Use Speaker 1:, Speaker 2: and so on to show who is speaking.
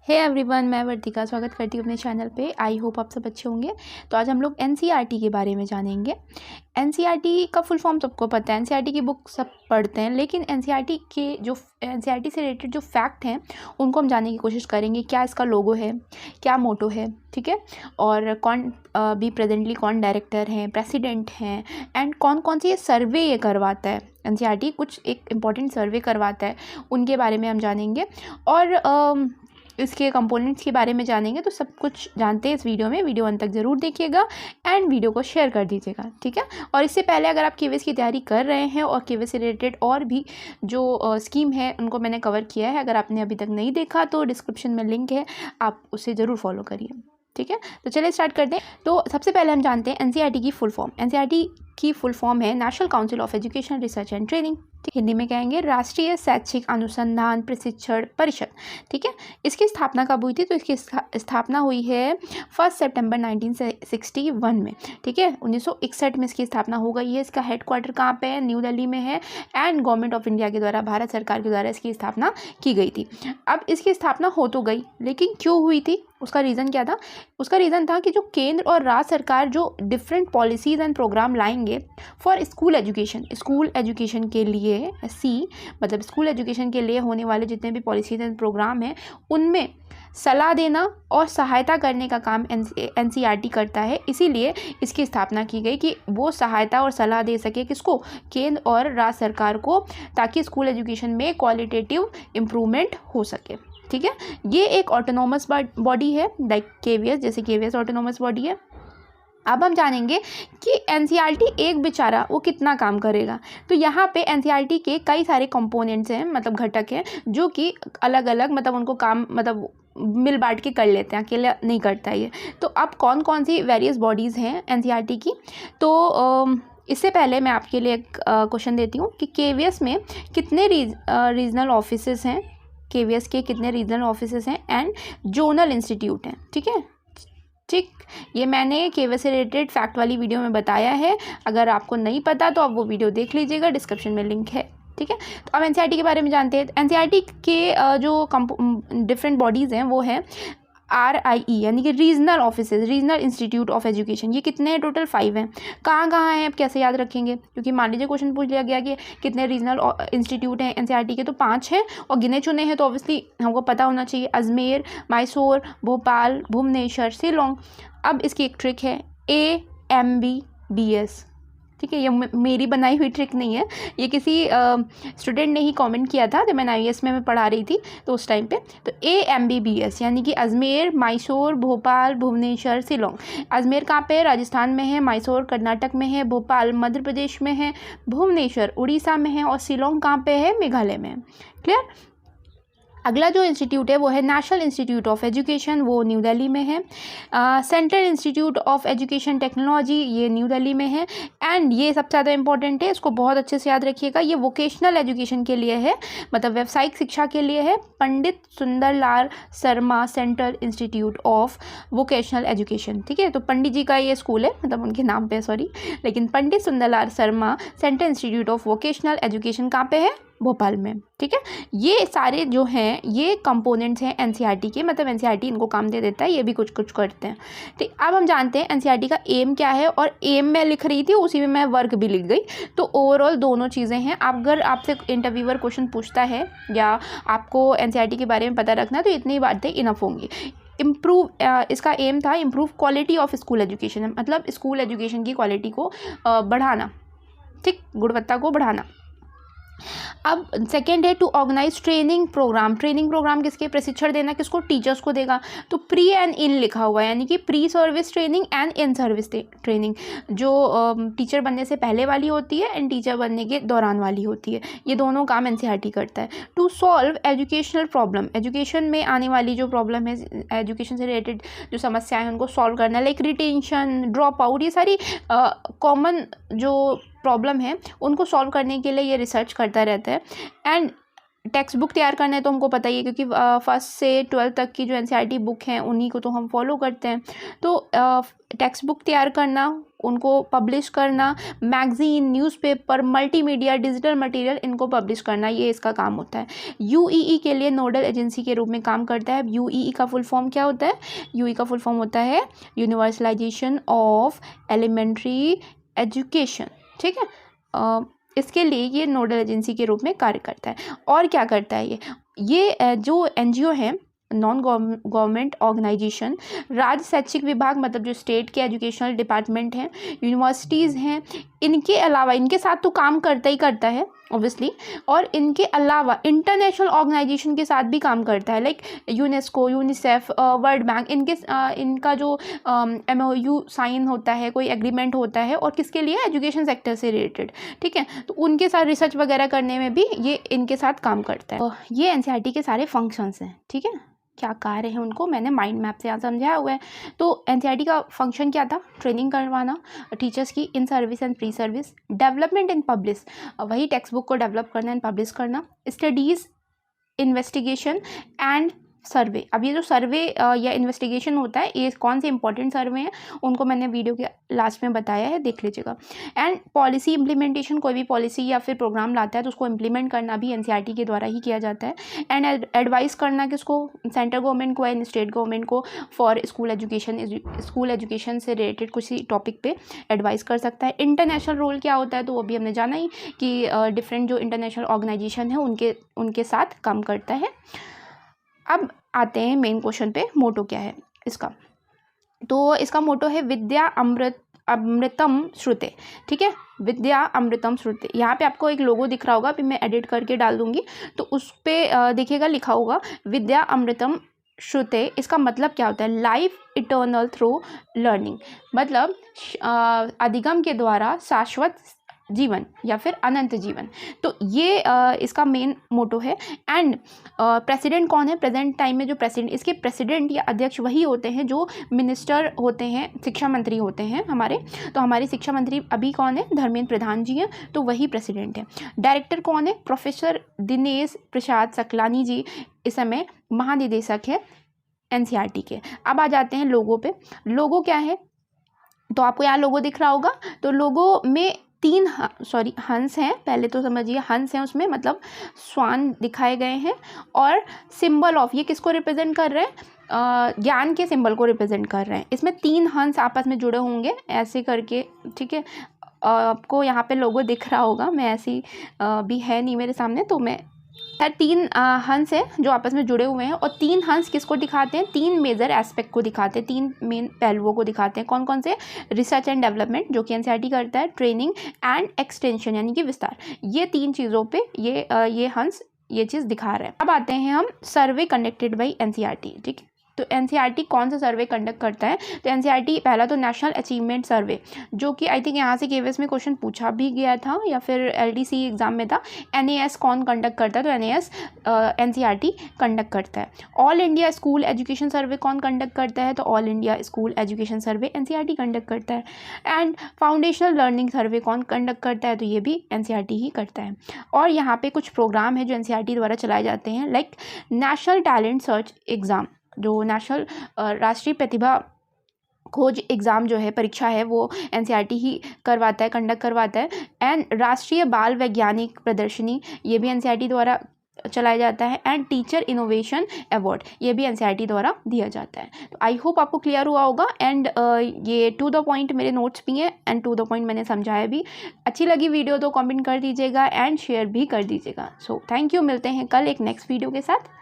Speaker 1: Hey everyone, मैं वर्तिका स्वागत करती हूँ अपने चैनल पे। आई होप आप सब अच्छे होंगे। तो आज हम लोग एनसीईआरटी के बारे में जानेंगे। एनसीईआरटी का फुल फॉर्म सबको पता है, एनसीईआरटी की बुक सब पढ़ते हैं, लेकिन एनसीईआरटी से रिलेटेड जो फैक्ट हैं उनको हम जानने की कोशिश करेंगे। क्या इसका लोगो है, क्या मोटो है, ठीक है, और कौन भी प्रेजेंटली कौन डायरेक्टर हैं, प्रेसिडेंट हैं, एंड कौन कौन सी ये सर्वे ये करवाता है। एनसीईआरटी कुछ एक इम्पॉर्टेंट सर्वे करवाता है, उनके बारे में हम जानेंगे और इसके कंपोनेंट्स के बारे में जानेंगे। तो सब कुछ जानते हैं इस वीडियो में। वीडियो अंत तक ज़रूर देखिएगा एंड वीडियो को शेयर कर दीजिएगा, ठीक है। और इससे पहले अगर आप केवीएस की तैयारी कर रहे हैं और केवीएस से रिलेटेड और भी जो स्कीम है उनको मैंने कवर किया है, अगर आपने अभी तक नहीं देखा तो डिस्क्रिप्शन में लिंक है, आप उसे ज़रूर फॉलो करिए, ठीक है। तो चलिए स्टार्ट करते हैं। तो सबसे पहले हम जानते हैं एनसीईआरटी की फुल फॉर्म। एनसीईआरटी की फुल फॉर्म है national council of education research and training, Hindi में कहेंगे राष्ट्रीय शैक्षिक अनुसंधान प्रशिक्षण परिषद, ठीक है। इसकी स्थापना कब हुई थी? तो इसकी स्थापना हुई है 1 सितंबर 1961 में, ठीक है। 1961 में इसकी स्थापना हो गई है। इसका हेडक्वार्टर कहाँ पे है? न्यू दिल्ली में है एंड गवर्नमेंट ऑफ इंडिया के द्वारा, भारत सरकार के द्वारा इसकी स्थापना की गई थी। अब इसकी स्थापना हो तो गई, लेकिन क्यों हुई थी? उसका रीज़न क्या था? उसका रीज़न था कि जो केंद्र और राज्य सरकार जो डिफरेंट पॉलिसीज़ एंड प्रोग्राम लाएंगे फॉर स्कूल एजुकेशन के लिए, मतलब स्कूल एजुकेशन के लिए होने वाले जितने भी पॉलिसीज़ एंड प्रोग्राम हैं उनमें सलाह देना और सहायता करने का काम एनसीईआरटी करता है। इसीलिए इसकी स्थापना की गई कि वो सहायता और सलाह दे सके किसको? केंद्र और राज्य सरकार को, ताकि स्कूल एजुकेशन में क्वालिटेटिव इम्प्रूवमेंट हो सके, ठीक है। ये एक ऑटोनोमस बॉडी है, लाइक केवीएस, जैसे केवीएस ऑटोनोमस बॉडी है। अब हम जानेंगे कि एनसीईआरटी एक बेचारा वो कितना काम करेगा। तो यहाँ पे एनसीईआरटी के कई सारे कंपोनेंट्स हैं, मतलब घटक हैं, जो कि अलग अलग मतलब उनको काम मतलब मिल बांट के कर लेते हैं, अकेले नहीं करता ये। तो अब कौन कौन सी वेरियस बॉडीज़ हैं एनसीईआरटी की? तो इससे पहले मैं आपके लिए एक क्वेश्चन देती हूँ कि केवीएस में कितने रीजनल ऑफिसेस हैं, केवीएस के कितने रीजनल ऑफिसेस हैं एंड जोनल इंस्टीट्यूट हैं, ठीक है। ठीक, ये मैंने केवीएस से रिलेटेड फैक्ट वाली वीडियो में बताया है। अगर आपको नहीं पता तो आप वो वीडियो देख लीजिएगा, डिस्क्रिप्शन में लिंक है, ठीक है। तो अब एनसीईआरटी के बारे में जानते हैं। एनसीईआरटी के जो डिफरेंट बॉडीज़ हैं वो है RIE, यानी कि regional offices, regional institute of education. ये कितने हैं? टोटल 5 हैं। कहाँ कहाँ हैं? आप कैसे याद रखेंगे? क्योंकि मान लीजिए क्वेश्चन पूछ लिया गया कि कितने रीजनल इंस्टीट्यूट हैं एनसीईआरटी के, तो 5 हैं और गिने चुने हैं, तो ऑब्वियसली हमको पता होना चाहिए। अजमेर, मैसूर, भोपाल, भुवनेश्वर, शिलोंग। अब इसकी एक ट्रिक है, AMBBS, ठीक है। ये मेरी बनाई हुई ट्रिक नहीं है, ये किसी स्टूडेंट ने ही कमेंट किया था जब मैं IAS में पढ़ा रही थी तो उस टाइम पे। तो AMBBS यानी कि अजमेर, मैसूर, भोपाल, भुवनेश्वर, शिलोंग। अजमेर कहाँ पे है? राजस्थान में है। मैसूर कर्नाटक में है। भोपाल मध्य प्रदेश में है। भुवनेश्वर उड़ीसा में है और शिलोंग कहाँ पे है? मेघालय में। क्लियर। अगला जो इंस्टीट्यूट है वो है नेशनल इंस्टीट्यूट ऑफ एजुकेशन, वो न्यू दिल्ली में है। Central institute of education technology, ये न्यू दिल्ली में है। एंड ये सबसे ज़्यादा इंपॉर्टेंट है, इसको बहुत अच्छे से याद रखिएगा, ये वोकेशनल एजुकेशन के लिए है, मतलब व्यावसायिक शिक्षा के लिए है। Pandit Sunderlal Sharma central institute of vocational education, ठीक है। तो पंडित जी का ये स्कूल है, मतलब उनके नाम पे, सॉरी, लेकिन Pandit Sunderlal Sharma central institute of vocational education कहाँ पे है? भोपाल में, ठीक है। ये सारे जो हैं ये कंपोनेंट्स हैं एनसीईआरटी के, मतलब एनसीईआरटी इनको काम दे देता है, ये भी कुछ कुछ करते हैं। तो अब हम जानते हैं एनसीईआरटी का एम क्या है, और एम मैं लिख रही थी उसी में मैं वर्क भी लिख गई। तो ओवरऑल दोनों चीज़ें हैं। अगर आपसे इंटरव्यूअर क्वेश्चन पूछता है या आपको एनसीईआरटी के बारे में पता रखना है तो इतनी बातें इनफ होंगी। इसका एम था improve quality of school education, मतलब स्कूल एजुकेशन की क्वालिटी को बढ़ाना, ठीक, गुणवत्ता को बढ़ाना। अब सेकेंड है टू ऑर्गेनाइज ट्रेनिंग प्रोग्राम किसके? प्रशिक्षण देना किसको? टीचर्स को देगा। तो प्री एंड इन लिखा हुआ है, यानी कि pre service training and in service training, जो टीचर बनने से पहले वाली होती है एंड टीचर बनने के दौरान वाली होती है। ये दोनों काम एनसीईआरटी करता है। To solve educational problem, education में आने वाली जो प्रॉब्लम है, एजुकेशन से रिलेटेड जो समस्याएं हैं उनको सॉल्व करना, लाइक रिटेंशन, ड्रॉप आउट, ये सारी कॉमन जो प्रॉब्लम है उनको सॉल्व करने के लिए ये रिसर्च करता रहता है। एंड टेक्स्ट बुक तैयार करना है तो हमको पता ही है, क्योंकि फर्स्ट से 12th तक की जो एनसीईआरटी बुक हैं उन्हीं को तो हम फॉलो करते हैं। तो टेक्स्ट बुक तैयार करना, उनको पब्लिश करना, magazine, newspaper, multimedia, digital material, इनको पब्लिश करना, ये इसका काम होता है। यूईई के लिए नोडल एजेंसी के रूप में काम करता है। यूईई का फुल फॉर्म क्या होता है? यूईई का फुल फॉर्म होता है यूनिवर्सलाइजेशन ऑफ एलिमेंट्री एजुकेशन, ठीक है। इसके लिए ये नोडल एजेंसी के रूप में कार्य करता है। और क्या करता है ये जो एनजीओ है, नॉन गवर्नमेंट ऑर्गेनाइजेशन, राज्य शैक्षिक विभाग मतलब जो स्टेट के एजुकेशनल डिपार्टमेंट हैं, यूनिवर्सिटीज़ हैं, इनके अलावा, इनके साथ तो काम करता ही करता है ऑब्वियसली, और इनके अलावा इंटरनेशनल ऑर्गेनाइजेशन के साथ भी काम करता है, like UNESCO, UNICEF, world bank, इनका जो MOU साइन होता है, कोई एग्रीमेंट होता है, और किसके लिए? एजुकेशन सेक्टर से रिलेटेड, ठीक है। तो उनके साथ रिसर्च वगैरह करने में भी ये इनके साथ काम करता है। तो ये एनसीईआरटी के सारे फंक्शंस हैं, ठीक है। क्या कार्य है उनको मैंने माइंड मैप से यहाँ समझाया हुआ है। तो एनसीईआरटी का फंक्शन क्या था? ट्रेनिंग करवाना टीचर्स की in service and pre service, development and publish, वही टेक्स्ट बुक को डेवलप करना एंड पब्लिश करना, स्टडीज़, इन्वेस्टिगेशन एंड सर्वे। अब ये जो सर्वे या इन्वेस्टिगेशन होता है, ये कौन से इंपॉर्टेंट सर्वे हैं उनको मैंने वीडियो के लास्ट में बताया है, देख लीजिएगा। एंड पॉलिसी इम्प्लीमेंटेशन, कोई भी पॉलिसी या फिर प्रोग्राम लाता है तो उसको इम्प्लीमेंट करना भी एनसीईआरटी के द्वारा ही किया जाता है। एंड एडवाइस करना किसको? सेंट्रल गवर्नमेंट को एंड स्टेट गवर्नमेंट को फॉर स्कूल एजुकेशन से रिलेटेड किसी टॉपिक पे एडवाइस कर सकता है। इंटरनेशनल रोल क्या होता है तो वो भी हमने जाना ही कि डिफरेंट जो इंटरनेशनल ऑर्गेनाइजेशन है उनके साथ काम करता है। अब आते हैं मेन क्वेश्चन पे, मोटो क्या है इसका? तो इसका मोटो है विद्या अमृतम श्रुते, ठीक है, विद्या अमृतम श्रुते। यहाँ पे आपको एक लोगो दिख रहा होगा, अभी मैं एडिट करके डाल दूंगी, तो उस पर देखिएगा लिखा होगा विद्या अमृतम श्रुते। इसका मतलब क्या होता है? लाइफ इटर्नल थ्रू लर्निंग, मतलब अधिगम के द्वारा शाश्वत जीवन या फिर अनंत जीवन। तो ये इसका मेन मोटो है। एंड प्रेसिडेंट कौन है? प्रेजेंट टाइम में जो प्रेसिडेंट, इसके प्रेसिडेंट या अध्यक्ष वही होते हैं जो मिनिस्टर होते हैं, शिक्षा मंत्री होते हैं हमारे। तो हमारे शिक्षा मंत्री अभी कौन है? धर्मेंद्र प्रधान जी हैं, तो वही प्रेसिडेंट है। डायरेक्टर कौन है? प्रोफेसर दिनेश प्रसाद सकलानी जी इस समय महानिदेशक है एनसीईआरटी के। अब आ जाते हैं लोगों पे। लोगो क्या है? तो आपको यहाँ लोगो दिख रहा होगा, तो लोगो में 3 हंस हैं, पहले तो समझिए हंस हैं, उसमें मतलब स्वान दिखाए गए हैं, और सिंबल ऑफ, ये किसको रिप्रेजेंट कर रहे हैं? ज्ञान के सिंबल को रिप्रेजेंट कर रहे हैं। इसमें 3 हंस आपस में जुड़े होंगे ऐसे करके, ठीक है। आपको यहाँ पे लोगो दिख रहा होगा, मैं ऐसी भी है नहीं मेरे सामने, तो मैं 3 हंस है जो आपस में जुड़े हुए हैं, और 3 हंस किसको दिखाते हैं? 3 मेजर एस्पेक्ट को दिखाते हैं, 3 मेन पहलुओं को दिखाते हैं। कौन कौन से? रिसर्च एंड डेवलपमेंट जो कि एनसीईआरटी करता है, ट्रेनिंग एंड एक्सटेंशन यानी कि विस्तार। ये 3 चीज़ों पे ये हंस ये चीज़ दिखा रहे हैं। अब आते हैं हम सर्वे कंडक्टेड बाई एनसीईआरटी, ठीक है। तो एनसीईआरटी कौन सा सर्वे कंडक्ट करता है? तो एनसीईआरटी पहला तो नेशनल अचीवमेंट सर्वे, जो कि आई थिंक यहाँ से केवीएस में क्वेश्चन पूछा भी गया था या फिर एलडीसी एग्जाम में था। एनएएस कौन कंडक्ट करता है? तो एनएएस एनसीईआरटी कंडक्ट करता है। ऑल इंडिया स्कूल एजुकेशन सर्वे कौन कंडक्ट करता है? तो ऑल इंडिया स्कूल एजुकेशन सर्वे एनसीईआरटी कंडक्ट करता है। एंड फाउंडेशनल लर्निंग सर्वे कौन कंडक्ट करता है? तो ये भी एनसीईआरटी ही करता है। और यहाँ पे कुछ प्रोग्राम है जो एनसीईआरटी द्वारा चलाए जाते हैं, like national talent search exam, जो नेशनल राष्ट्रीय प्रतिभा खोज एग्ज़ाम जो है, परीक्षा है, वो एनसीईआरटी ही करवाता है, कंडक्ट करवाता है। एंड राष्ट्रीय बाल वैज्ञानिक प्रदर्शनी, ये भी एनसीईआरटी द्वारा चलाया जाता है। एंड टीचर इनोवेशन अवार्ड, ये भी एनसीईआरटी द्वारा दिया जाता है। तो आई होप आपको क्लियर हुआ होगा। एंड ये टू द पॉइंट मेरे नोट्स भी हैं, एंड टू द पॉइंट मैंने समझाया भी। अच्छी लगी वीडियो तो कमेंट कर दीजिएगा एंड शेयर भी कर दीजिएगा। सो थैंक यू, मिलते हैं कल एक नेक्स्ट वीडियो के साथ।